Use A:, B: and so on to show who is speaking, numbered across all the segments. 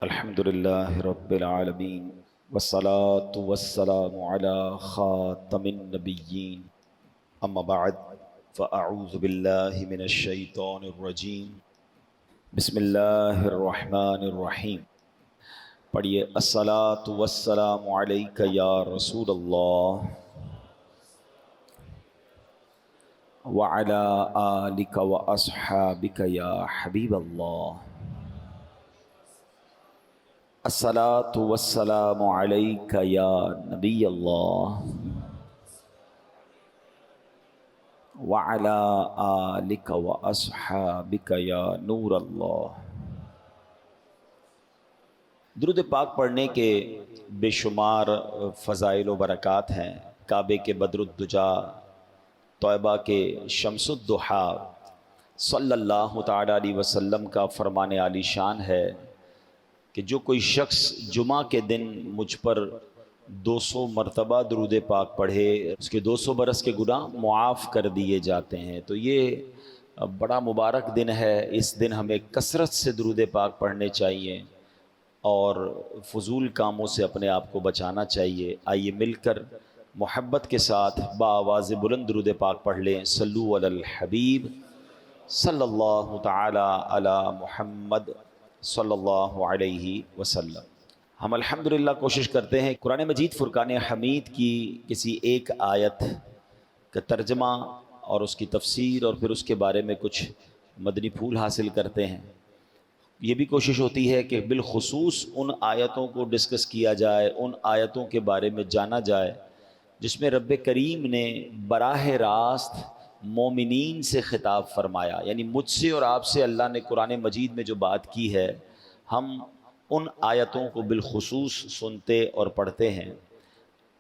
A: الحمد لله رب العالمين والصلاة والسلام على خاتم النبيين أما بعد فأعوذ بالله من الشيطان الرجيم بسم الله الرحمن الرحيم پڑھیے الصلاة والسلام عليك يا رسول الله وعلى آلك وأصحابك يا حبيب الله الصلاة والسلام عليك يا نبي الله وعلى آلك وأصحابك يا نور الله۔ درود پاک پڑھنے کے بے شمار فضائل و برکات ہیں۔ کعبے کے بدر الدجا، طیبہ کے شمس الضحیٰ صلی اللہ تعالی علیہ وسلم کا فرمان عالی شان ہے کہ جو کوئی شخص جمعہ کے دن مجھ پر 200 مرتبہ درود پاک پڑھے اس کے 200 برس کے گناہ معاف کر دیے جاتے ہیں۔ تو یہ بڑا مبارک دن ہے۔ اس دن ہمیں کثرت سے درود پاک پڑھنے چاہیے اور فضول کاموں سے اپنے آپ کو بچانا چاہیے۔ آئیے مل کر محبت کے ساتھ بآواز بلند درود پاک پڑھ لیں۔ صلو علی الحبیب صلی اللہ تعالی علی محمد صلی اللہ علیہ وسلم۔ ہم الحمدللہ کوشش کرتے ہیں قرآن مجید فرقان حمید کی کسی ایک آیت کا ترجمہ اور اس کی تفسیر اور پھر اس کے بارے میں کچھ مدنی پھول حاصل کرتے ہیں۔ یہ بھی کوشش ہوتی ہے کہ بالخصوص ان آیتوں کو ڈسکس کیا جائے، ان آیتوں کے بارے میں جانا جائے جس میں رب کریم نے براہ راست مومنین سے خطاب فرمایا، یعنی مجھ سے اور آپ سے اللہ نے قرآن مجید میں جو بات کی ہے ہم ان آیتوں کو بالخصوص سنتے اور پڑھتے ہیں۔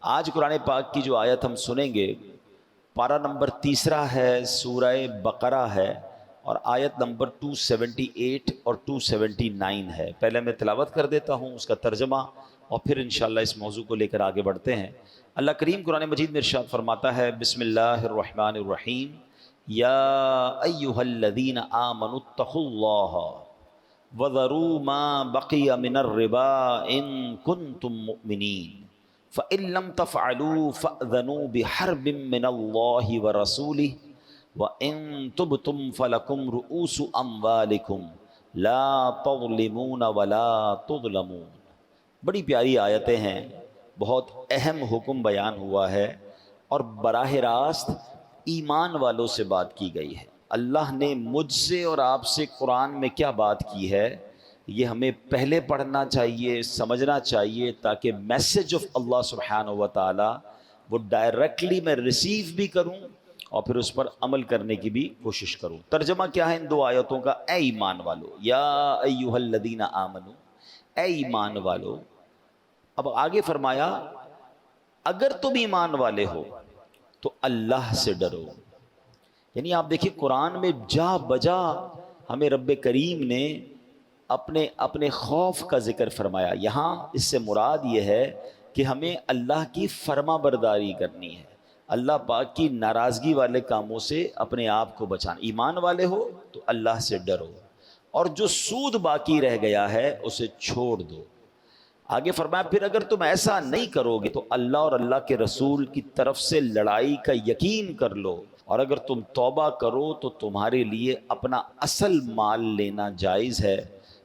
A: آج قرآن پاک کی جو آیت ہم سنیں گے پارہ نمبر 3 ہے، سورہ بقرہ ہے اور آیت نمبر 278 اور 279 ہے۔ پہلے میں تلاوت کر دیتا ہوں اس کا ترجمہ اور پھر انشاءاللہ اس موضوع کو لے کر آگے بڑھتے ہیں۔ اللہ کریم قرآن مجید میں ارشاد فرماتا ہے، بسم اللہ الرحمن الرحیم، یا ایہا الذین آمنوا اتقوا اللہ وذروا ما بقی من الربا ان کنتم مؤمنین فإن لم تفعلوا فأذنوا بحرب من اللہ ورسولہ وَإِن تُبْتُمْ فَلَكُمْ رُؤُوسُ أَمْوَالِكُمْ لَا تَظْلِمُونَ وَلَا تُظْلَمُونَ۔ بڑی پیاری آیتیں ہیں، بہت اہم حکم بیان ہوا ہے اور براہ راست ایمان والوں سے بات کی گئی ہے۔ اللہ نے مجھ سے اور آپ سے قرآن میں کیا بات کی ہے یہ ہمیں پہلے پڑھنا چاہیے، سمجھنا چاہیے تاکہ میسج آف اللہ سبحانہ و تعالی وہ ڈائریکٹلی میں ریسیو بھی کروں اور پھر اس پر عمل کرنے کی بھی کوشش کروں۔ ترجمہ کیا ہے ان دو آیتوں کا؟ اے ایمان والو، یا ایہا الذین آمنو، اے ایمان والو۔ اب آگے فرمایا اگر تم ایمان والے ہو تو اللہ سے ڈرو۔ یعنی آپ دیکھیں قرآن میں جا بجا ہمیں رب کریم نے اپنے خوف کا ذکر فرمایا۔ یہاں اس سے مراد یہ ہے کہ ہمیں اللہ کی فرما برداری کرنی ہے، اللہ پاک کی ناراضگی والے کاموں سے اپنے آپ کو بچانا۔ ایمان والے ہو تو اللہ سے ڈرو اور جو سود باقی رہ گیا ہے اسے چھوڑ دو۔ آگے فرمایا پھر اگر تم ایسا نہیں کرو گے تو اللہ اور اللہ کے رسول کی طرف سے لڑائی کا یقین کر لو، اور اگر تم توبہ کرو تو تمہارے لیے اپنا اصل مال لینا جائز ہے،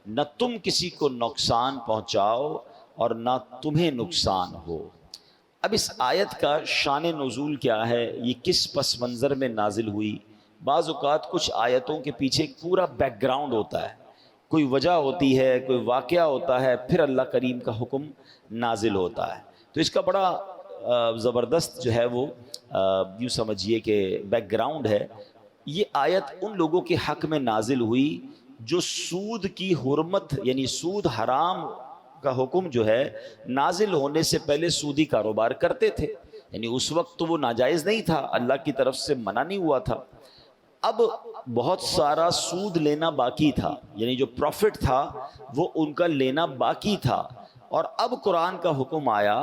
A: نہ تم کسی کو نقصان پہنچاؤ اور نہ تمہیں نقصان ہو۔ اب اس آیت کا شان نزول کیا ہے، یہ کس پس منظر میں نازل ہوئی؟ بعض اوقات کچھ آیتوں کے پیچھے ایک پورا بیک گراؤنڈ ہوتا ہے، کوئی وجہ ہوتی ہے، کوئی واقعہ ہوتا ہے، پھر اللہ کریم کا حکم نازل ہوتا ہے۔ تو اس کا بڑا زبردست جو ہے وہ یوں سمجھیے کہ بیک گراؤنڈ ہے۔ یہ آیت ان لوگوں کے حق میں نازل ہوئی جو سود کی حرمت یعنی سود حرام کا حکم جو ہے نازل ہونے سے پہلے سودی کاروبار کرتے تھے، یعنی اس وقت تو وہ ناجائز نہیں تھا، اللہ کی طرف سے منع نہیں ہوا تھا۔ اب بہت سارا سود لینا باقی تھا، یعنی جو پروفٹ تھا وہ ان کا لینا باقی تھا، اور اب قرآن کا حکم آیا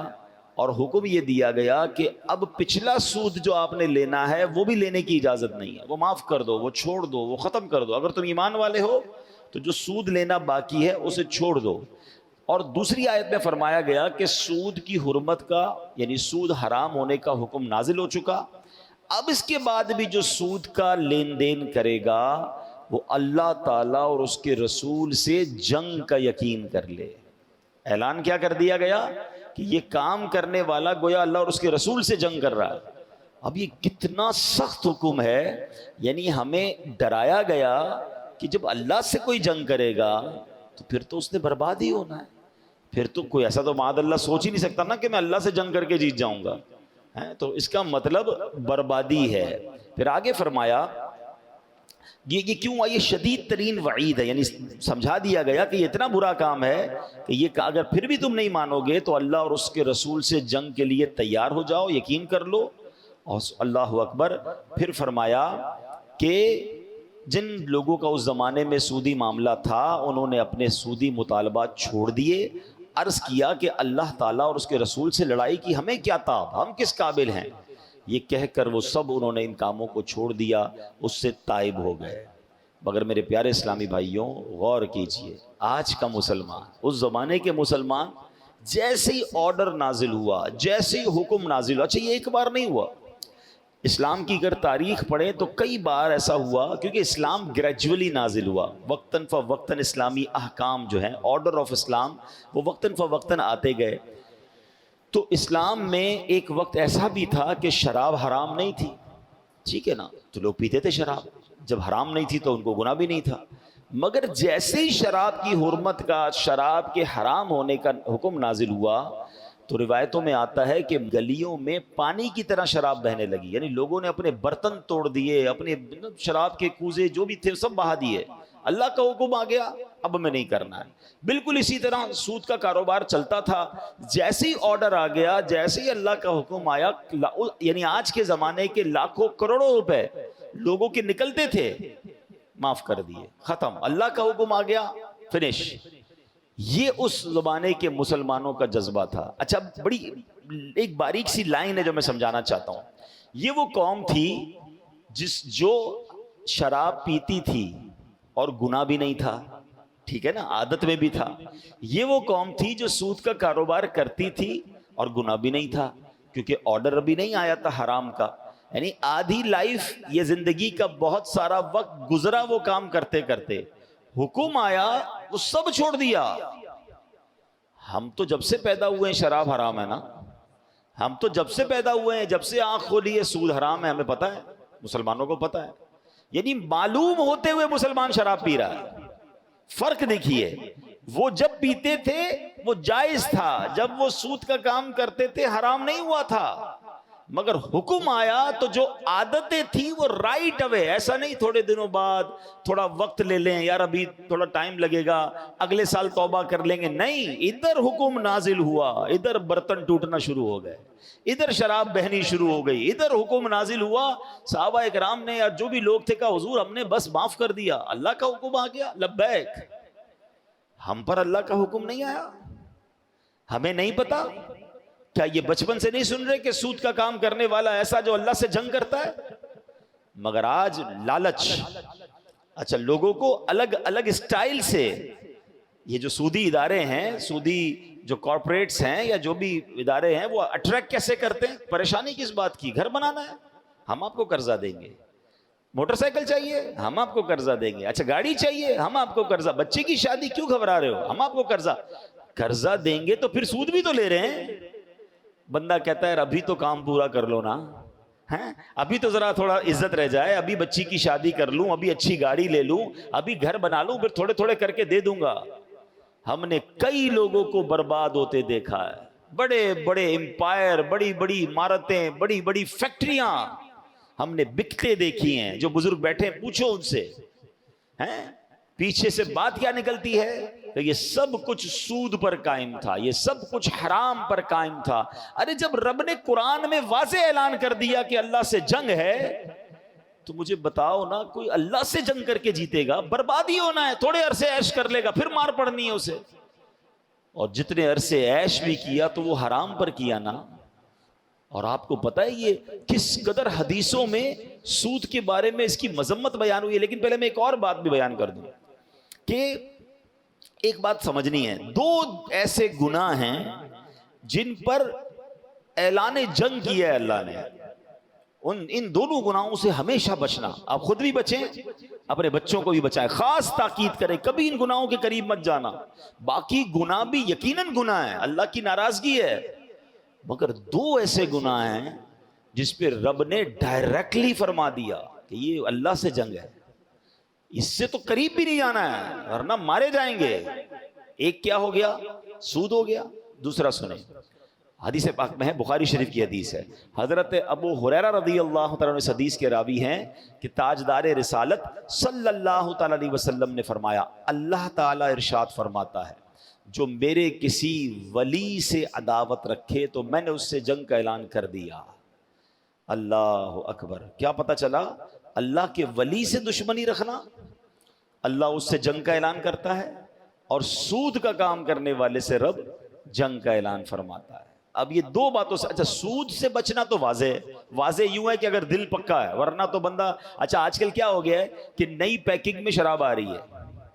A: اور حکم یہ دیا گیا کہ اب پچھلا سود جو آپ نے لینا ہے وہ بھی لینے کی اجازت نہیں ہے، وہ معاف کر دو، وہ چھوڑ دو، وہ ختم کر دو۔ اگر تم ایمان والے ہو تو جو سود لینا باقی ہے اسے چھوڑ دو۔ اور دوسری آیت میں فرمایا گیا کہ سود کی حرمت کا یعنی سود حرام ہونے کا حکم نازل ہو چکا. اب اس کے بعد بھی جو سود کا لین دین کرے گا وہ اللہ تعالیٰ اور اس کے رسول سے جنگ کا یقین کر لے. اعلان کیا کر دیا گیا کہ یہ کام کرنے والا گویا اللہ اور اس کے رسول سے جنگ کر رہا ہے. اب یہ کتنا سخت حکم ہے. یعنی ہمیں ڈرایا گیا کہ جب اللہ سے کوئی جنگ کرے گا تو پھر تو اس نے برباد ہی ہونا ہے. پھر تو کوئی ایسا تو معاذ اللہ سوچ ہی نہیں سکتا نا کہ میں اللہ سے جنگ کر کے جیت جاؤں گا. تو اس کا مطلب بربادی ہے. پھر آگے فرمایا یہ کیوں یہ شدید ترین وعید ہے. یعنی سمجھا دیا گیا کہ یہ اتنا برا کام ہے کہ یہ اگر پھر بھی تم نہیں مانو گے تو اللہ اور اس کے رسول سے جنگ کے لیے تیار ہو جاؤ, یقین کر لو. اور اللہ اکبر. پھر فرمایا کہ جن لوگوں کا اس زمانے میں سودی معاملہ تھا انہوں نے اپنے سودی مطالبات چھوڑ دیے. عرض کیا کہ اللہ تعالیٰ اور اس کے رسول سے لڑائی کی ہمیں کیا تاب, ہم کس قابل ہیں. یہ کہہ کر وہ سب انہوں نے ان کاموں کو چھوڑ دیا, اس سے تائب ہو گئے. مگر میرے پیارے اسلامی بھائیوں غور کیجئے, آج کا مسلمان اس زمانے کے مسلمان جیسے ہی آرڈر نازل ہوا, جیسے ہی حکم نازل ہوا, اچھا یہ ایک بار نہیں ہوا, اسلام کی اگر تاریخ پڑھیں تو کئی بار ایسا ہوا, کیونکہ اسلام گریجولی نازل ہوا, وقتاً فوقتاً اسلامی احکام جو ہیں آرڈر آف اسلام وہ وقتاً فوقتاً آتے گئے. تو اسلام میں ایک وقت ایسا بھی تھا کہ شراب حرام نہیں تھی, ٹھیک ہے نا, تو لوگ پیتے تھے شراب. جب حرام نہیں تھی تو ان کو گناہ بھی نہیں تھا. مگر جیسے ہی شراب کی حرمت کا, شراب کے حرام ہونے کا حکم نازل ہوا تو روایتوں میں آتا ہے کہ گلیوں میں پانی کی طرح شراب بہنے لگی. یعنی لوگوں نے اپنے برتن توڑ دیے, اپنے شراب کے کوزے جو بھی تھے سب بہا دیے. اللہ کا حکم آ گیا اب ہمیں نہیں کرنا ہے. بالکل اسی طرح سود کا کاروبار چلتا تھا. جیسے ہی آرڈر آ گیا, جیسے ہی اللہ کا حکم آیا, یعنی آج کے زمانے کے لاکھوں کروڑوں روپے لوگوں کے نکلتے تھے, معاف کر دیے, ختم. اللہ کا حکم آ گیا, فنش. یہ اس زمانے کے مسلمانوں کا جذبہ تھا. اچھا بڑی ایک باریک سی لائن ہے جو میں سمجھانا چاہتا ہوں. یہ وہ قوم تھی جو شراب پیتی تھی اور گناہ بھی نہیں تھا, ٹھیک ہے نا, عادت میں بھی تھا. یہ وہ قوم تھی جو سود کا کاروبار کرتی تھی اور گناہ بھی نہیں تھا, کیونکہ آرڈر ابھی نہیں آیا تھا حرام کا. یعنی آدھی لائف, یہ زندگی کا بہت سارا وقت گزرا وہ کام کرتے کرتے, حکم آیا وہ سب چھوڑ دیا. ہم تو جب سے پیدا ہوئے ہیں شراب حرام ہے نا, ہم تو جب سے پیدا ہوئے ہیں, جب سے آنکھ کھولی ہے سود حرام ہے, ہمیں پتہ ہے, مسلمانوں کو پتہ ہے. یعنی معلوم ہوتے ہوئے مسلمان شراب پی رہا ہے. فرق دیکھیے, وہ جب پیتے تھے وہ جائز تھا, جب وہ سود کا کام کرتے تھے حرام نہیں ہوا تھا. مگر حکم آیا تو جو عادتیں تھیں وہ رائٹ اوے, ایسا نہیں تھوڑے دنوں بعد تھوڑا وقت لے لیں, یار ابھی تھوڑا ٹائم لگے گا, اگلے سال توبہ کر لیں گے, نہیں. ادھر حکم نازل ہوا, ادھر برتن ٹوٹنا شروع ہو گئے, ادھر شراب بہنی شروع ہو گئی, ادھر حکم نازل ہوا. صحابہ اکرام نے یا جو بھی لوگ تھے کہا حضور ہم نے بس معاف کر دیا, اللہ کا حکم آ گیا, لبیک. ہم پر اللہ کا حکم نہیں آیا, ہمیں نہیں پتا. کیا یہ بچپن سے نہیں سن رہے کہ سود کا کام کرنے والا ایسا جو اللہ سے جنگ کرتا ہے؟ مگر آج لالچ, اچھا لوگوں کو الگ الگ اسٹائل سے, یہ جو سودی ادارے ہیں, سودی جو کارپوریٹس ہیں یا جو بھی ادارے ہیں, وہ اٹریکٹ کیسے کرتے ہیں؟ پریشانی کس بات کی؟ گھر بنانا ہے, ہم آپ کو قرضہ دیں گے. موٹر سائیکل چاہیے, ہم آپ کو قرضہ دیں گے. اچھا گاڑی چاہیے, ہم آپ کو قرضہ. بچے کی شادی کیوں گھبرا رہے ہو, ہم آپ کو قرضہ دیں گے. تو پھر سود بھی تو لے رہے ہیں. بندہ کہتا ہے ابھی تو کام پورا کر لو نا, ابھی تو ذرا تھوڑا عزت رہ جائے, ابھی بچی کی شادی کر لوں, ابھی اچھی گاڑی لے لوں, ابھی گھر بنا لوں, پھر تھوڑے تھوڑے کر کے دے دوں گا. ہم نے کئی لوگوں کو برباد ہوتے دیکھا ہے. بڑے بڑے امپائر, بڑی بڑی عمارتیں, بڑی بڑی فیکٹریاں ہم نے بکتے دیکھی ہیں. جو بزرگ بیٹھے پوچھو ان سے, پیچھے سے بات کیا نکلتی ہے کہ یہ سب کچھ سود پر قائم تھا, یہ سب کچھ حرام پر قائم تھا. ارے جب رب نے قرآن میں واضح اعلان کر دیا کہ اللہ سے جنگ ہے, تو مجھے بتاؤ نا, کوئی اللہ سے جنگ کر کے جیتے گا؟ بربادی ہونا ہے, تھوڑے عرصے عیش کر لے گا, پھر مار پڑنی ہے اسے. اور جتنے عرصے عیش بھی کیا تو وہ حرام پر کیا نا. اور آپ کو پتہ ہے یہ کس قدر حدیثوں میں سود کے بارے میں اس کی مذمت بیان ہوئی ہے. لیکن پہلے میں ایک اور بات بھی بیان کر دوں کہ ایک بات سمجھنی ہے، دو ایسے گناہ ہیں جن پر اعلان جنگ کیا ہے اللہ نے، ان دونوں گناہوں سے ہمیشہ بچنا. آپ خود بھی بچیں، اپنے بچوں کو بھی بچائیں، خاص تاکید کریں کبھی ان گناہوں کے قریب مت جانا. باقی گناہ بھی یقیناً گناہ ہے، اللہ کی ناراضگی ہے، مگر دو ایسے گناہ ہیں جس پہ رب نے ڈائریکٹلی فرما دیا کہ یہ اللہ سے جنگ ہے، اس سے تو قریب بھی نہیں جانا ہے ورنہ مارے جائیں گے. ایک کیا ہو گیا؟ سود ہو گیا. دوسرا سنیں، حدیث پاک میں ہے، بخاری شریف کی حدیث ہے، حضرت ابو ہریرہ رضی اللہ تعالیٰ عنہ اس حدیث کے راوی ہیں کہ تاجدار رسالت صلی اللہ تعالیٰ علیہ وسلم نے فرمایا، اللہ تعالیٰ ارشاد فرماتا ہے جو میرے کسی ولی سے عداوت رکھے تو میں نے اس سے جنگ کا اعلان کر دیا. اللہ اکبر. کیا پتہ چلا؟ اللہ کے ولی سے دشمنی رکھنا، اللہ اس سے جنگ کا اعلان کرتا ہے، اور سود کا کام کرنے والے سے رب جنگ کا اعلان فرماتا ہے. اب یہ دو باتوں سے، اچھا سود سے بچنا تو واضح یوں ہے کہ اگر دل پکا ہے، ورنہ تو بندہ، اچھا آج کل کیا ہو گیا ہے کہ نئی پیکنگ میں شراب آ رہی ہے،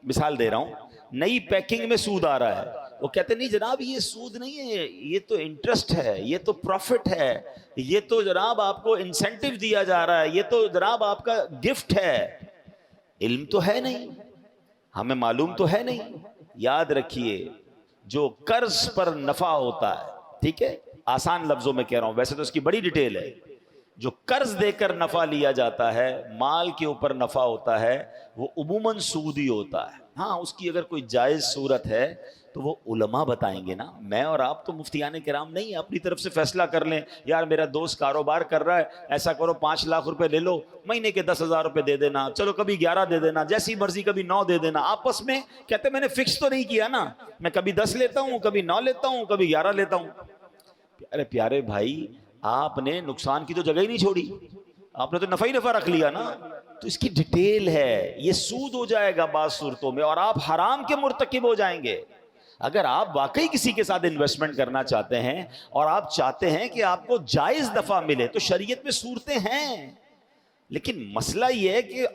A: مثال دے رہا ہوں، نئی پیکنگ میں سود آ رہا ہے، وہ کہتے نہیں جناب یہ سود نہیں ہے، یہ تو انٹرسٹ ہے، یہ تو پروفٹ ہے، یہ تو جناب آپ کو انسینٹیو دیا جا رہا ہے، یہ تو جناب آپ کا گفٹ ہے. علم تو ہے نہیں، ہمیں معلوم تو ہے نہیں. یاد رکھیے جو قرض پر نفع ہوتا ہے، ٹھیک ہے، آسان لفظوں میں کہہ رہا ہوں، ویسے تو اس کی بڑی ڈیٹیل ہے، جو قرض دے کر نفع لیا جاتا ہے، مال کے اوپر نفع ہوتا ہے، وہ عموماً سودی ہوتا ہے. ہاں اس کی اگر کوئی جائز صورت ہے تو وہ علماء بتائیں گے نا، میں اور آپ تو مفتیان کرام نہیں اپنی طرف سے فیصلہ کر لیں یار میرا دوست کاروبار کر رہا ہے، ایسا کرو 5 لاکھ روپے لے لو، مہینے کے 10,000 روپے دے دینا، چلو کبھی 11 دے دینا، جیسی مرضی کبھی 9 دے دینا. آپس میں کہتے میں نے فکس تو نہیں کیا نا، میں کبھی 10 لیتا ہوں، کبھی 9 لیتا ہوں، کبھی 11 لیتا ہوں. ارے پیارے بھائی، آپ نے نقصان کی تو جگہ ہی نہیں چھوڑی، آپ نے تو نفع ہی نفع رکھ لیا نا. تو اس کی ڈیٹیل ہے، یہ سود ہو جائے گا بعض صورتوں میں، اور آپ حرام کے مرتکب ہو جائیں گے. اگر آپ واقعی کسی کے ساتھ انویسٹمنٹ کرنا چاہتے ہیں اور آپ چاہتے ہیں کہ آپ کو جائز نفع ملے تو شریعت میں صورتیں ہیں، لیکن مسئلہ یہ ہے کہ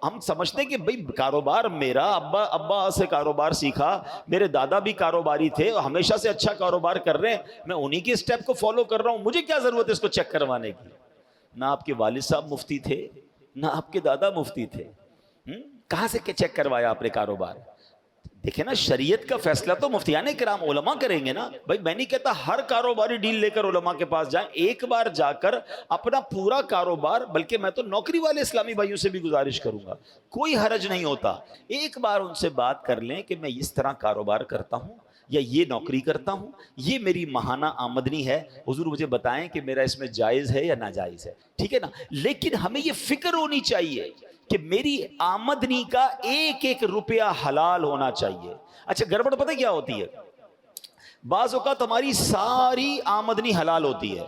A: ہم سمجھتے ہیں کہ بھئی کاروبار میرا، ابا سے کاروبار سیکھا، میرے دادا بھی کاروباری تھے اور ہمیشہ سے اچھا کاروبار کر رہے ہیں، میں انہی کے سٹیپ کو فالو کر رہا ہوں، مجھے کیا ضرورت ہے اس کو چیک کروانے کی. نہ آپ کے والد صاحب مفتی تھے، نہ آپ کے دادا مفتی تھے، کہاں سے چیک کروایا آپ نے کاروبار؟ دیکھیں نا، شریعت کا فیصلہ تو مفتیان کرام علماء کریں گے نا. بھائی میں نہیں کہتا ہر کاروباری ڈیل لے کر علماء کے پاس جائیں، ایک بار جا کر اپنا پورا کاروبار، بلکہ میں تو نوکری والے اسلامی بھائیوں سے بھی گزارش کروں گا، کوئی حرج نہیں ہوتا، ایک بار ان سے بات کر لیں کہ میں اس طرح کاروبار کرتا ہوں یا یہ نوکری کرتا ہوں، یہ میری ماہانہ آمدنی ہے، حضور مجھے بتائیں کہ میرا اس میں جائز ہے یا ناجائز ہے. ٹھیک ہے نا، لیکن ہمیں یہ فکر ہونی چاہیے کہ میری آمدنی کا ایک ایک روپیہ حلال ہونا چاہیے. اچھا گڑبڑ پتہ کیا ہوتی ہے؟ بعض اوقات ہماری ساری آمدنی حلال ہوتی ہے،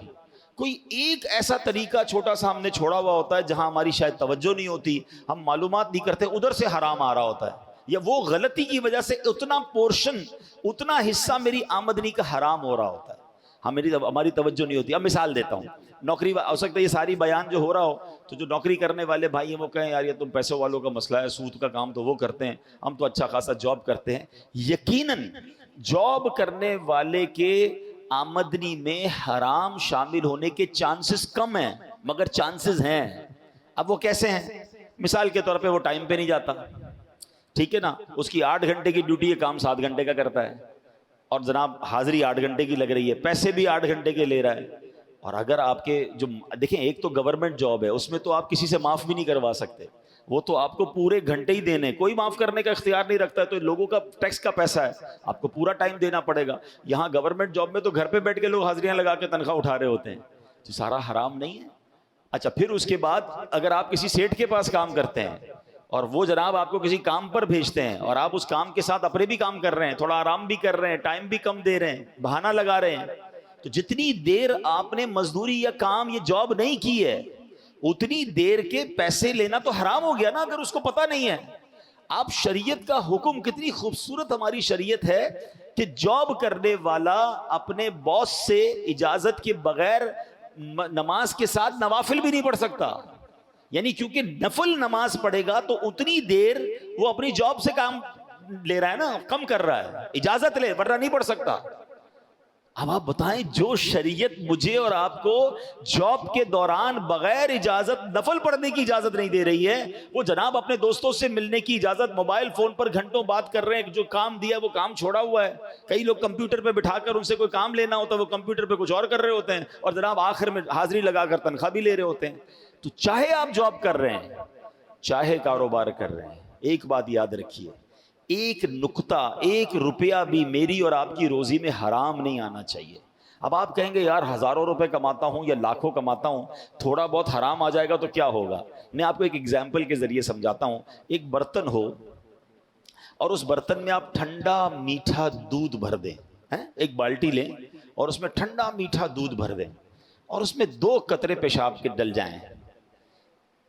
A: کوئی ایک ایسا طریقہ چھوٹا سا ہم نے چھوڑا ہوا ہوتا ہے جہاں ہماری شاید توجہ نہیں ہوتی، ہم معلومات نہیں کرتے، ادھر سے حرام آ رہا ہوتا ہے، یا وہ غلطی کی وجہ سے اتنا پورشن، اتنا حصہ میری آمدنی کا حرام ہو رہا ہوتا ہے، ہماری توجہ نہیں ہوتی. اب مثال دیتا ہوں، نوکری ہو سکتا ہے یہ ساری بیان جو ہو رہا ہو تو جو نوکری کرنے والے بھائی ہیں وہ کہیں یار یہ تم پیسوں والوں کا مسئلہ ہے، سود کا کام تو وہ کرتے ہیں، ہم تو اچھا خاصا جاب کرتے ہیں. یقیناً جاب کرنے والے کے آمدنی میں حرام شامل ہونے کے چانسز کم ہیں، مگر چانسز ہیں. اب وہ کیسے ہیں؟ مثال کے طور پہ وہ ٹائم پہ نہیں جاتا، ٹھیک ہے نا، اس کی 8 گھنٹے کی ڈیوٹی ہے، کام 7 گھنٹے کا کرتا ہے، اور جناب حاضری 8 گھنٹے کی لگ رہی ہے، پیسے بھی 8 گھنٹے کے لے رہا ہے. اور اگر آپ کے جو دیکھیں، ایک تو گورنمنٹ جاب ہے، اس میں تو آپ کسی سے معاف بھی نہیں کروا سکتے، وہ تو آپ کو پورے گھنٹے ہی دینے، کوئی معاف کرنے کا اختیار نہیں رکھتا ہے، تو لوگوں کا ٹیکس کا پیسہ ہے، آپ کو پورا ٹائم دینا پڑے گا. یہاں گورنمنٹ جاب میں تو گھر پہ بیٹھ کے لوگ حاضریاں لگا کے تنخواہ اٹھا رہے ہوتے ہیں، تو سارا حرام نہیں ہے. اچھا پھر اس کے بعد اگر آپ کسی سیٹ کے پاس کام کرتے ہیں اور وہ جناب آپ کو کسی کام پر بھیجتے ہیں اور آپ اس کام کے ساتھ اپنے بھی کام کر رہے ہیں، تھوڑا آرام بھی کر رہے ہیں، ٹائم بھی کم دے رہے ہیں، بہانہ لگا رہے ہیں، تو جتنی دیر آپ نے مزدوری یا کام یہ جاب نہیں کی ہے اتنی دیر کے پیسے لینا تو حرام ہو گیا نا، اگر اس کو پتہ نہیں ہے. آپ شریعت کا حکم، کتنی خوبصورت ہماری شریعت ہے کہ جاب کرنے والا اپنے باس سے اجازت کے بغیر نماز کے ساتھ نوافل بھی نہیں پڑھ سکتا، یعنی کیونکہ نفل نماز پڑھے گا تو اتنی دیر وہ اپنی جاب سے کام لے رہا ہے نا، کم کر رہا ہے، اجازت لے ورنہ نہیں پڑھ سکتا۔ اب آپ بتائیں، جو شریعت مجھے اور آپ کو جاب کے دوران بغیر اجازت نفل پڑھنے کی اجازت نہیں دے رہی ہے، وہ جناب اپنے دوستوں سے ملنے کی اجازت، موبائل فون پر گھنٹوں بات کر رہے ہیں، جو کام دیا وہ کام چھوڑا ہوا ہے۔ کئی لوگ کمپیوٹر پہ بٹھا کر ان سے کوئی کام لینا ہوتا ہے، وہ کمپیوٹر پہ کچھ اور کر رہے ہوتے ہیں، اور جناب آخر میں حاضری لگا کر تنخواہ بھی لے رہے ہوتے ہیں۔ تو چاہے آپ جاب کر رہے ہیں، چاہے کاروبار کر رہے ہیں، ایک بات یاد رکھیے، ایک نقطہ، ایک روپیہ بھی میری اور آپ کی روزی میں حرام نہیں آنا چاہیے۔ اب آپ کہیں گے یار ہزاروں روپے کماتا ہوں یا لاکھوں کماتا ہوں، تھوڑا بہت حرام آ جائے گا تو کیا ہوگا؟ میں آپ کو ایک ایگزامپل کے ذریعے سمجھاتا ہوں۔ ایک برتن ہو اور اس برتن میں آپ ٹھنڈا میٹھا دودھ بھر دیں، ایک بالٹی لیں اور اس میں ٹھنڈا میٹھا دودھ بھر دیں اور اس میں 2 قطرے پیشاب کے ڈل جائیں۔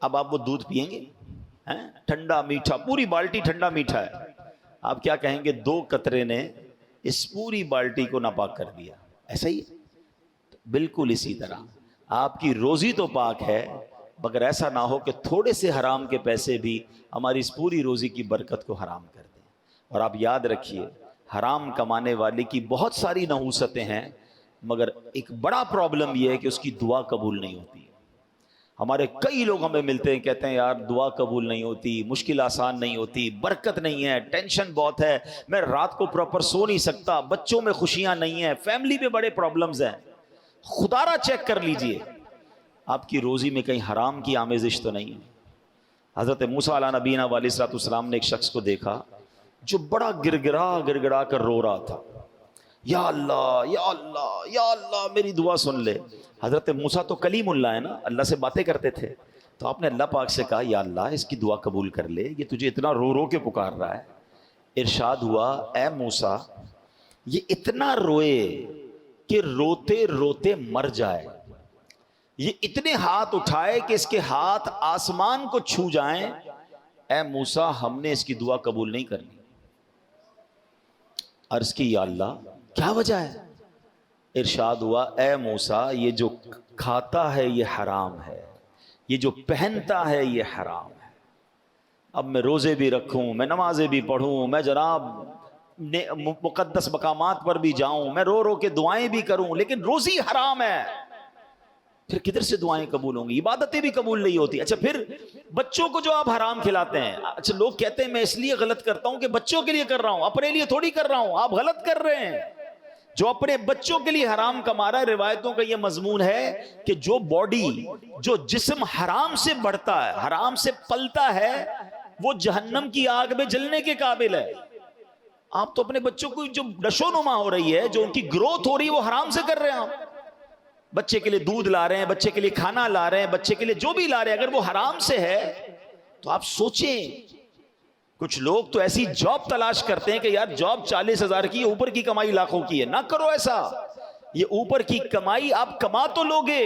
A: اب آپ وہ دودھ پیئیں گے؟ ٹھنڈا میٹھا، پوری بالٹی ٹھنڈا میٹھا ہے، آپ کیا کہیں گے؟ 2 قطرے نے اس پوری بالٹی کو ناپاک کر دیا۔ ایسا ہی بالکل اسی طرح آپ کی روزی تو پاک ہے، مگر ایسا نہ ہو کہ تھوڑے سے حرام کے پیسے بھی ہماری اس پوری روزی کی برکت کو حرام کر دیں۔ اور آپ یاد رکھیے، حرام کمانے والے کی بہت ساری نحوستیں ہیں، مگر ایک بڑا پرابلم یہ ہے کہ اس کی دعا قبول نہیں ہوتی۔ ہمارے کئی لوگ ہمیں ملتے ہیں، کہتے ہیں یار دعا قبول نہیں ہوتی، مشکل آسان نہیں ہوتی، برکت نہیں ہے، ٹینشن بہت ہے، میں رات کو پراپر سو نہیں سکتا، بچوں میں خوشیاں نہیں ہیں، فیملی میں بڑے پرابلمز ہیں۔ خدا را چیک کر لیجئے آپ کی روزی میں کہیں حرام کی آمیزش تو نہیں ہے۔ حضرت موسیٰ علیہ نبینا علیہ الصلوۃ والسلام نے ایک شخص کو دیکھا جو بڑا گڑ گڑا کر رو رہا تھا، یا اللہ یا اللہ یا اللہ میری دعا سن لے۔ حضرت موسیٰ تو کلیم اللہ ہے نا، اللہ سے باتیں کرتے تھے، تو آپ نے اللہ پاک سے کہا یا اللہ اس کی دعا قبول کر لے، یہ تجھے اتنا رو رو کے پکار رہا ہے۔ ارشاد ہوا اے موسیٰ یہ اتنا روئے کہ روتے روتے مر جائے، یہ اتنے ہاتھ اٹھائے کہ اس کے ہاتھ آسمان کو چھو جائیں، اے موسیٰ ہم نے اس کی دعا قبول نہیں کرنی۔ عرض کی یا اللہ کیا وجہ ہے؟ ارشاد ہوا اے موسیٰ یہ جو کھاتا ہے یہ حرام ہے، یہ جو پہنتا ہے یہ حرام ہے۔ اب میں روزے بھی رکھوں، میں نمازیں بھی پڑھوں، میں جناب مقدس مقامات پر بھی جاؤں، میں رو رو کے دعائیں بھی کروں، لیکن روزی حرام ہے، پھر کدھر سے دعائیں قبول ہوں گی؟ عبادتیں بھی قبول نہیں ہوتی۔ اچھا پھر بچوں کو جو آپ حرام کھلاتے ہیں، اچھا لوگ کہتے ہیں میں اس لیے غلط کرتا ہوں کہ بچوں کے لیے کر رہا ہوں، اپنے لیے تھوڑی کر رہا ہوں۔ آپ غلط کر رہے ہیں، جو اپنے بچوں کے لیے حرام کما رہا ہے۔ روایتوں کا یہ مضمون ہے کہ جو باڈی، جو جسم حرام سے بڑھتا ہے، حرام سے پلتا ہے، وہ جہنم کی آگ میں جلنے کے قابل ہے۔ آپ تو اپنے بچوں کو جو نشو نما ہو رہی ہے، جو ان کی گروتھ ہو رہی ہے، وہ حرام سے کر رہے ہیں۔ آپ بچے کے لیے دودھ لا رہے ہیں، بچے کے لیے کھانا لا رہے ہیں، بچے کے لیے جو بھی لا رہے ہیں، اگر وہ حرام سے ہے تو آپ سوچیں۔ کچھ لوگ تو ایسی جاب تلاش کرتے ہیں کہ یار جاب 40,000 کی ہے، اوپر کی کمائی لاکھوں کی ہے۔ نہ کرو ایسا، یہ اوپر کی کمائی آپ کما تو لوگے،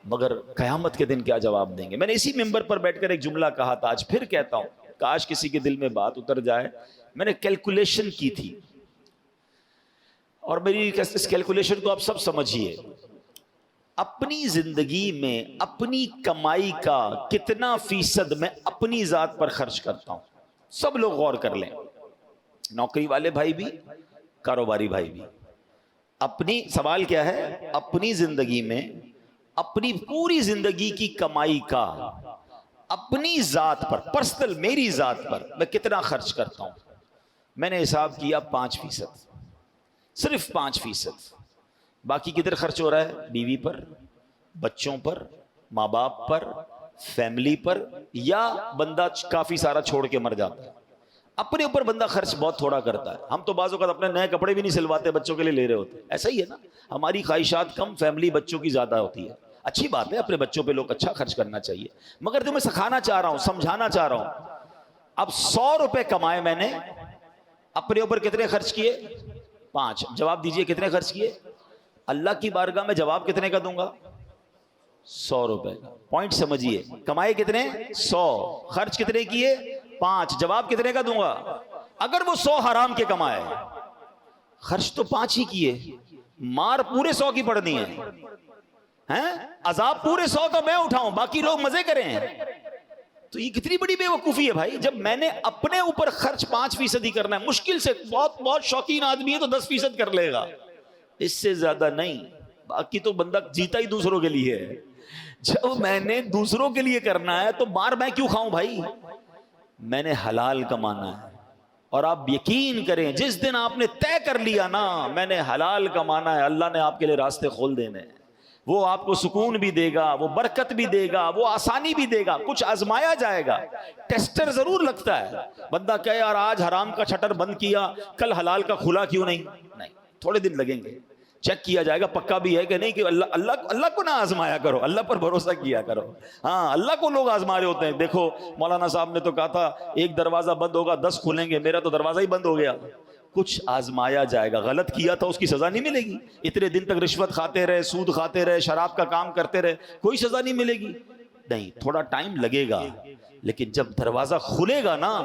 A: مگر قیامت کے دن کیا جواب دیں گے؟ میں نے اسی ممبر پر بیٹھ کر ایک جملہ کہا تھا، آج پھر کہتا ہوں، کاش کسی کے دل میں بات اتر جائے۔ میں نے کیلکولیشن کی تھی، اور میری اس کیلکولیشن کو آپ سب سمجھیے۔ اپنی زندگی میں اپنی کمائی کا کتنا فیصد میں اپنی ذات پر خرچ کرتا ہوں؟ سب لوگ غور کر لیں، نوکری والے بھائی بھی، کاروباری بھائی بھی۔ اپنی سوال کیا ہے؟ اپنی زندگی میں اپنی پوری زندگی کی کمائی کا اپنی ذات پر، پرسنل میری ذات پر میں کتنا خرچ کرتا ہوں؟ میں نے حساب کیا 5%، صرف 5%۔ باقی کدھر خرچ ہو رہا ہے؟ بیوی پر، بچوں پر، ماں باپ پر، فیملی پر، یا بندہ کافی سارا چھوڑ کے مر جاتا ہے۔ اپنے اوپر بندہ خرچ بہت تھوڑا کرتا ہے۔ ہم تو بعض اوقات اپنے نئے کپڑے بھی نہیں سلواتے، بچوں کے لیے لے رہے ہوتے۔ ایسا ہی ہے نا، ہماری خواہشات کم، فیملی بچوں کی زیادہ ہوتی ہے۔ اچھی بات ہے، اپنے بچوں پہ لوگ اچھا خرچ کرنا چاہیے، مگر جو میں سکھانا چاہ رہا ہوں، سمجھانا چاہ رہا ہوں، اب 100 روپے کمائے میں نے، اپنے اوپر کتنے خرچ کیے؟ 5۔ جواب دیجئے کتنے خرچ کیے؟ اللہ کی بارگاہ میں جواب کتنے کا دوں گا؟ 100 روپے کا۔ پوائنٹ سمجھیے، کمائے کتنے؟ 100، خرچ کتنے کیے؟ 5، جواب کتنے کا دوں گا؟ اگر وہ 100 حرام کے کمائے، خرچ تو 5 ہی کیے، مار پورے 100 کی پڑنی ہے، عذاب پورے 100 کا میں اٹھاؤں، باقی لوگ مزے کریں۔ تو یہ کتنی بڑی بے وقوفی ہے بھائی. جب میں نے اپنے اوپر خرچ 5% کرنا ہے, مشکل سے بہت بہت شوقین آدمی ہے تو 10% کر لے گا, اس سے زیادہ نہیں. باقی تو بندہ جیتا ہی دوسروں کے لیے ہے. جب میں نے دوسروں کے لیے کرنا ہے تو مار میں کیوں کھاؤں بھائی؟ میں نے حلال کمانا ہے. اور آپ یقین کریں جس دن آپ نے طے کر لیا نا میں نے حلال کمانا ہے, اللہ نے آپ کے لیے راستے کھول دینے ہیں. وہ آپ کو سکون بھی دے گا, وہ برکت بھی دے گا, وہ آسانی بھی دے گا. کچھ آزمایا جائے گا, ٹیسٹر ضرور لگتا ہے. بندہ کہے یار آج حرام کا شٹر بند کیا, کل حلال کا کھلا کیوں نہیں؟ نہیں, تھوڑے دن لگیں گے, چیک کیا جائے گا پکا بھی ہے کہ نہیں. کہ اللہ کو نہ آزمایا کرو, اللہ پر بھروسہ کیا کرو. ہاں, اللہ کو لوگ آزما رہے ہوتے ہیں. دیکھو مولانا صاحب نے تو کہا تھا ایک دروازہ بند ہوگا 10 کھلیں گے, میرا تو دروازہ ہی بند ہو گیا. کچھ آزمایا جائے گا, غلط کیا تھا اس کی سزا نہیں ملے گی. اتنے دن تک رشوت کھاتے رہے, سود کھاتے رہے, شراب کا کام کرتے رہے, کوئی سزا نہیں ملے گی. نہیں, تھوڑا ٹائم لگے گا, لیکن جب دروازہ کھلے گا نا.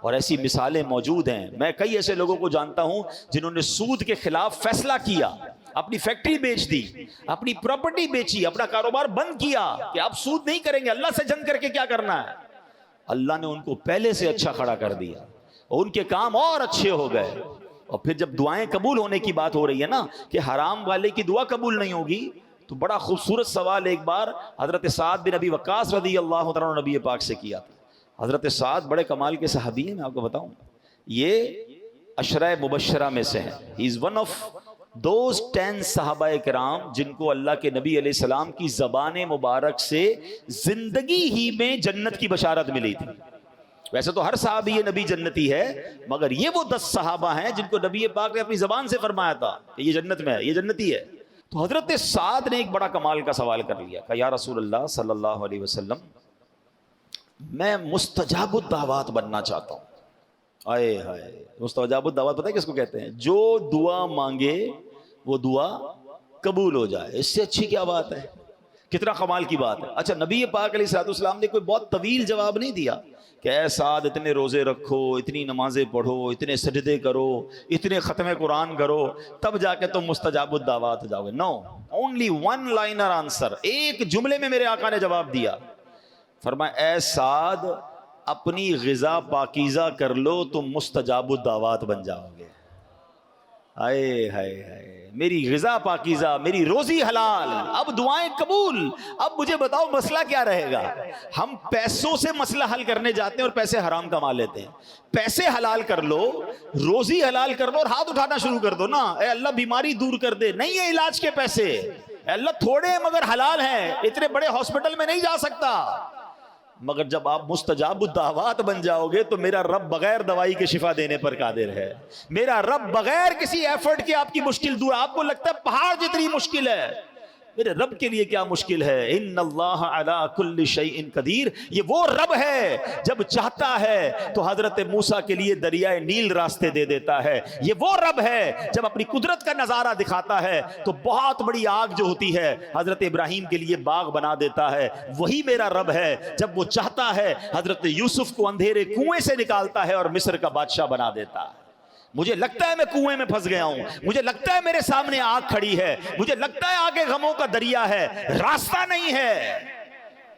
A: اور ایسی مثالیں موجود ہیں. میں کئی ایسے لوگوں کو جانتا ہوں جنہوں نے سود کے خلاف فیصلہ کیا, اپنی فیکٹری بیچ دی, اپنی پراپرٹی بیچی, اپنا کاروبار بند کیا کہ آپ سود نہیں کریں گے, اللہ سے جنگ کر کے کیا کرنا ہے. اللہ نے ان کو پہلے سے اچھا کھڑا کر دیا, ان کے کام اور اچھے ہو گئے. اور پھر جب دعائیں قبول ہونے کی بات ہو رہی ہے نا کہ حرام والے کی دعا قبول نہیں ہوگی, تو بڑا خوبصورت سوال ایک بار حضرت سعد بن ابی وقاص رضی اللہ تعالیٰ عنہ نبی پاک سے کیا تھا. حضرت سعد بڑے کمال کے صحابی ہیں, میں آپ کو بتاؤں, یہ عشرہ مبشرہ میں سے ہیں. ہی از ون آف دوز 10 صحابہ کرام جن کو اللہ کے نبی علیہ السلام کی زبان مبارک سے زندگی ہی میں جنت کی بشارت ملی تھی. ویسے تو ہر صحابی نبی جنتی ہے, مگر یہ وہ 10 صحابہ ہیں جن کو نبی پاک نے اپنی زبان سے فرمایا تھا کہ یہ جنت میں ہے, یہ جنتی ہے. تو حضرت سعد نے ایک بڑا کمال کا سوال کر لیا, کہ یا رسول اللہ صلی اللہ علیہ وسلم, میں مستجاب الدعوات بننا چاہتا ہوں. آئے ہائے, مستجاب الدعوات پتہ ہے کس کو کہتے ہیں؟ جو دعا مانگے وہ دعا قبول ہو جائے. اس سے اچھی کیا بات ہے, کتنا کمال کی بات ہے. اچھا, نبی پاک علیہ الصلوۃ والسلام نے کوئی بہت طویل جواب نہیں دیا کہ اے سعد اتنے روزے رکھو, اتنی نمازیں پڑھو, اتنے سجدے کرو, اتنے ختم قرآن کرو, تب جا کے تم مستجاب الدعوات جاؤ گے. نو, اونلی ون لائنر آنسر, ایک جملے میں میرے آقا نے جواب دیا. فرمایا اے سعد اپنی غذا پاکیزہ کر لو, تم مستجاب الدعوات بن جاؤ گے. ہائے ہائے ہائے, میری غذا پاکیزہ, میری روزی حلال, اب دعائیں قبول. اب مجھے بتاؤ مسئلہ کیا رہے گا؟ ہم پیسوں سے مسئلہ حل کرنے جاتے ہیں اور پیسے حرام کما لیتے ہیں. پیسے حلال کر لو, روزی حلال کر لو, اور ہاتھ اٹھانا شروع کر دو نا, اے اللہ بیماری دور کر دے. نہیں ہے علاج کے پیسے, اے اللہ تھوڑے مگر حلال ہیں, اتنے بڑے ہاسپٹل میں نہیں جا سکتا. مگر جب آپ مستجاب الدعوات بن جاؤ گے تو میرا رب بغیر دوائی کے شفا دینے پر قادر ہے. میرا رب بغیر کسی ایفرٹ کے آپ کی مشکل دور. آپ کو لگتا ہے پہاڑ جتنی مشکل ہے, میرے رب کے لیے کیا مشکل ہے. ان اللہ علی کل شیء قدیر, یہ وہ رب ہے جب چاہتا ہے تو حضرت موسیٰ کے لیے دریائے نیل راستے دے دیتا ہے. یہ وہ رب ہے جب اپنی قدرت کا نظارہ دکھاتا ہے تو بہت بڑی آگ جو ہوتی ہے حضرت ابراہیم کے لیے باغ بنا دیتا ہے. وہی میرا رب ہے جب وہ چاہتا ہے حضرت یوسف کو اندھیرے کنویں سے نکالتا ہے اور مصر کا بادشاہ بنا دیتا ہے. مجھے لگتا ہے میں کنویں میں پھنس گیا ہوں, مجھے لگتا ہے میرے سامنے آگ کھڑی ہے, مجھے لگتا ہے آگے غموں کا دریا ہے, راستہ نہیں ہے.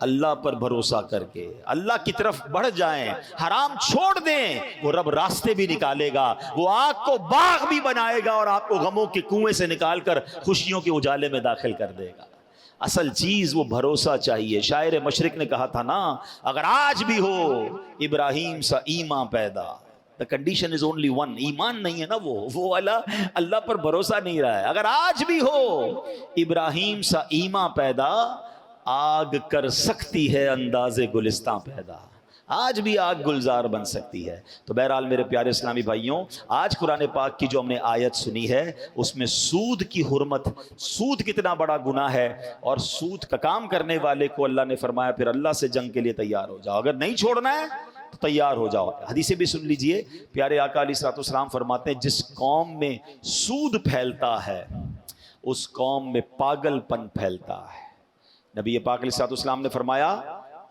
A: اللہ پر بھروسہ کر کے اللہ کی طرف بڑھ جائیں, حرام چھوڑ دیں, وہ رب راستے بھی نکالے گا, وہ آگ کو باغ بھی بنائے گا اور آپ کو غموں کے کنویں سے نکال کر خوشیوں کے اجالے میں داخل کر دے گا. اصل چیز وہ بھروسہ چاہیے. شاعر مشرق نے کہا تھا نا, اگر آج بھی ہو ابراہیم سا ایمان پیدا, the condition is only one, ایمان نہیں ہے نا, وہ اللہ پر بھروسہ نہیں رہا ہے. اگر آج بھی ہو ابراہیم سا ایمان پیدا, آگ کر سکتی ہے انداز گلستان پیدا. آج بھی آگ گلزار بن سکتی ہے. تو بہرحال میرے پیارے اسلامی بھائیوں, آج قرآن پاک کی جو ہم نے آیت سنی ہے اس میں سود کی حرمت, سود کتنا بڑا گناہ ہے, اور سود کا کام کرنے والے کو اللہ نے فرمایا پھر اللہ سے جنگ کے لیے تیار ہو جاؤ. اگر نہیں چھوڑنا ہے تو تیار ہو جاؤ. حدیثیں بھی سن لیجئے. پیارے آقا علیہ الصلوۃ والسلام فرماتے ہیں جس قوم میں سود پھیلتا ہے اس قوم میں پاگل پن پھیلتا ہے. نبی پاک علیہ الصلوۃ والسلام نے فرمایا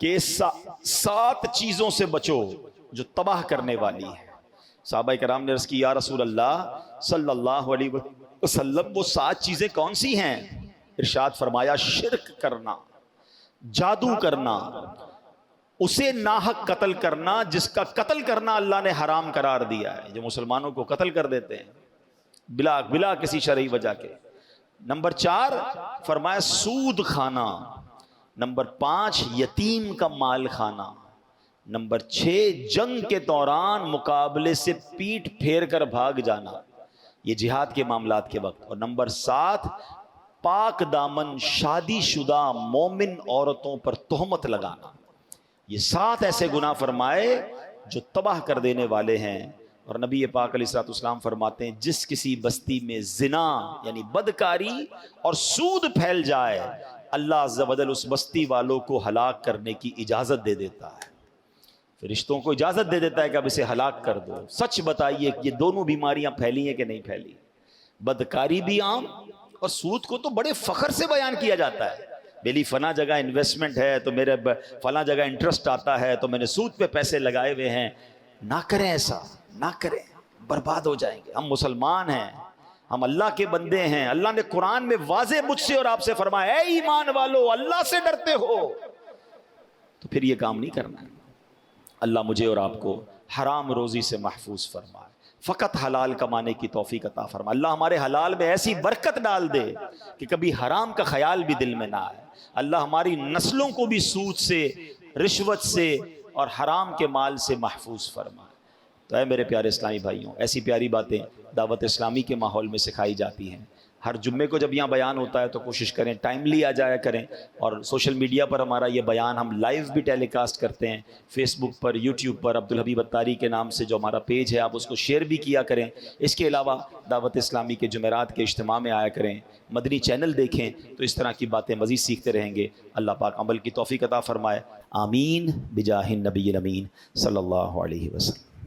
A: کہ 7 چیزوں سے بچو جو تباہ کرنے والی ہے. صحابہ کرام نے عرض کی یا رسول اللہ صلی اللہ علیہ وسلم وہ 7 چیزیں کون سی ہیں؟ ارشاد فرمایا شرک کرنا, جادو کرنا, اسے ناحق قتل کرنا جس کا قتل کرنا اللہ نے حرام قرار دیا ہے، جو مسلمانوں کو قتل کر دیتے ہیں بلا کسی شرعی وجہ کے۔ نمبر 4 فرمایا سود کھانا۔ نمبر 5 یتیم کا مال کھانا۔ نمبر 6 جنگ کے دوران مقابلے سے پیٹ پھیر کر بھاگ جانا، یہ جہاد کے معاملات کے وقت۔ اور نمبر 7 پاک دامن شادی شدہ مومن عورتوں پر تہمت لگانا۔ یہ 7 ایسے گناہ فرمائے جو تباہ کر دینے والے ہیں۔ اور نبی پاک علیہ الصلوۃ والسلام فرماتے ہیں جس کسی بستی میں زنا یعنی بدکاری اور سود پھیل جائے، اللہ عز و جل اس بستی والوں کو ہلاک کرنے کی اجازت دے دیتا ہے، فرشتوں کو اجازت دے دیتا ہے کہ اب اسے ہلاک کر دو۔ سچ بتائیے کہ یہ دونوں بیماریاں پھیلی ہیں کہ نہیں پھیلی؟ بدکاری بھی عام اور سود کو تو بڑے فخر سے بیان کیا جاتا ہے، میری فلاں جگہ انویسٹمنٹ ہے تو میرے فلاں جگہ انٹرسٹ آتا ہے تو میں نے سود پہ پیسے لگائے ہوئے ہیں۔ نہ کریں ایسا، نہ کریں، برباد ہو جائیں گے۔ ہم مسلمان ہیں، ہم اللہ کے بندے ہیں۔ اللہ نے قرآن میں واضح مجھ سے اور آپ سے فرمایا اے ایمان والو اللہ سے ڈرتے ہو تو پھر یہ کام نہیں کرنا ہے۔ اللہ مجھے اور آپ کو حرام روزی سے محفوظ فرمائے، فقط حلال کمانے کی توفیق عطا فرمائے۔ اللہ ہمارے حلال میں ایسی برکت ڈال دے کہ کبھی حرام کا خیال بھی دل میں نہ آئے۔ اللہ ہماری نسلوں کو بھی سود سے، رشوت سے اور حرام کے مال سے محفوظ فرمائے۔ تو اے میرے پیارے اسلامی بھائیوں، ایسی پیاری باتیں دعوت اسلامی کے ماحول میں سکھائی جاتی ہیں۔ ہر جمعے کو جب یہاں بیان ہوتا ہے تو کوشش کریں ٹائملی آ جایا کریں، اور سوشل میڈیا پر ہمارا یہ بیان ہم لائیو بھی ٹیلی کاسٹ کرتے ہیں، فیس بک پر، یوٹیوب پر عبدالحبیب اتاری کے نام سے جو ہمارا پیج ہے آپ اس کو شیئر بھی کیا کریں۔ اس کے علاوہ دعوت اسلامی کے جمعرات کے اجتماع میں آیا کریں، مدنی چینل دیکھیں تو اس طرح کی باتیں مزید سیکھتے رہیں گے۔ اللہ پاک عمل کی توفیق عطا فرمائے، آمین بجاہ النبی الامین صلی اللہ علیہ وسلم۔